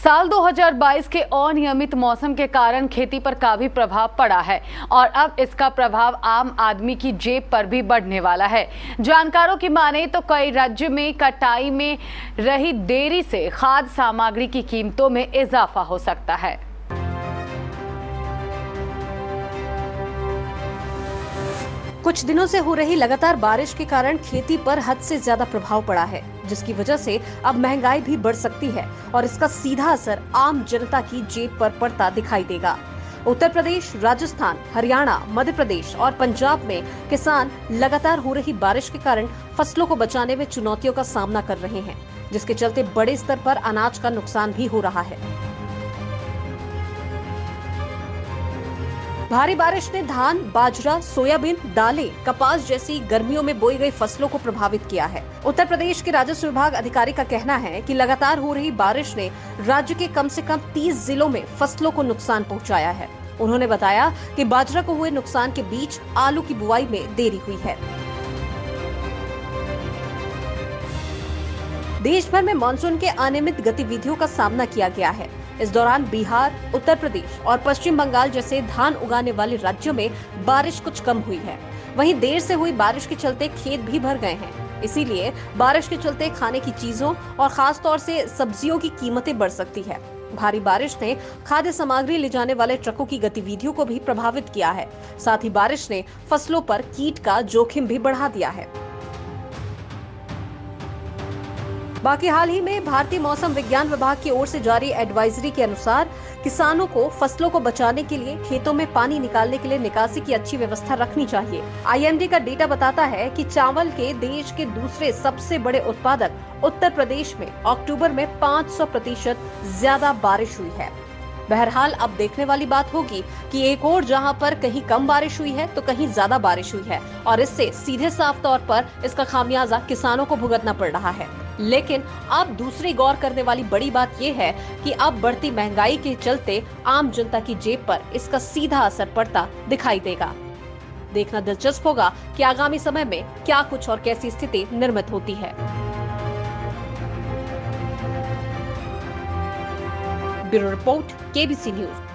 साल 2022 के अनियमित मौसम के कारण खेती पर काफी प्रभाव पड़ा है और अब इसका प्रभाव आम आदमी की जेब पर भी बढ़ने वाला है। जानकारों की माने तो कई राज्यों में कटाई में रही देरी से खाद्य सामग्री की कीमतों में इजाफा हो सकता है। कुछ दिनों से हो रही लगातार बारिश के कारण खेती पर हद से ज्यादा प्रभाव पड़ा है, जिसकी वजह से अब महंगाई भी बढ़ सकती है और इसका सीधा असर आम जनता की जेब पर पड़ता दिखाई देगा। उत्तर प्रदेश, राजस्थान, हरियाणा, मध्य प्रदेश और पंजाब में किसान लगातार हो रही बारिश के कारण फसलों को बचाने में चुनौतियों का सामना कर रहे हैं, जिसके चलते बड़े स्तर पर अनाज का नुकसान भी हो रहा है। भारी बारिश ने धान, बाजरा, सोयाबीन, दालें, कपास जैसी गर्मियों में बोई गई फसलों को प्रभावित किया है। उत्तर प्रदेश के राजस्व विभाग अधिकारी का कहना है कि लगातार हो रही बारिश ने राज्य के कम से कम 30 जिलों में फसलों को नुकसान पहुंचाया है। उन्होंने बताया कि बाजरा को हुए नुकसान के बीच आलू की बुआई में देरी हुई है। देश भर में मानसून के अनियमित गतिविधियों का सामना किया गया है। इस दौरान बिहार, उत्तर प्रदेश और पश्चिम बंगाल जैसे धान उगाने वाले राज्यों में बारिश कुछ कम हुई है। वहीं देर से हुई बारिश के चलते खेत भी भर गए हैं। इसीलिए बारिश के चलते खाने की चीजों और खास तौर से सब्जियों की कीमतें बढ़ सकती है। भारी बारिश ने खाद्य सामग्री ले जाने वाले ट्रकों की गतिविधियों को भी प्रभावित किया है। साथ ही बारिश ने फसलों पर कीट का जोखिम भी बढ़ा दिया है। बाकी हाल ही में भारतीय मौसम विज्ञान विभाग की ओर से जारी एडवाइजरी के अनुसार किसानों को फसलों को बचाने के लिए खेतों में पानी निकालने के लिए निकासी की अच्छी व्यवस्था रखनी चाहिए। आईएमडी का डेटा बताता है कि चावल के देश के दूसरे सबसे बड़े उत्पादक उत्तर प्रदेश में अक्टूबर में 500% ज्यादा बारिश हुई है। बहरहाल अब देखने वाली बात होगी कि एक और जहां पर कहीं कम बारिश हुई है तो कहीं ज्यादा बारिश हुई है और इससे सीधे साफ तौर पर इसका खामियाजा किसानों को भुगतना पड़ रहा है। लेकिन अब दूसरी गौर करने वाली बड़ी बात यह है कि अब बढ़ती महंगाई के चलते आम जनता की जेब पर इसका सीधा असर पड़ता दिखाई देगा। देखना दिलचस्प होगा कि आगामी समय में क्या कुछ और कैसी स्थिति निर्मित होती है। Bureau report, KBC news.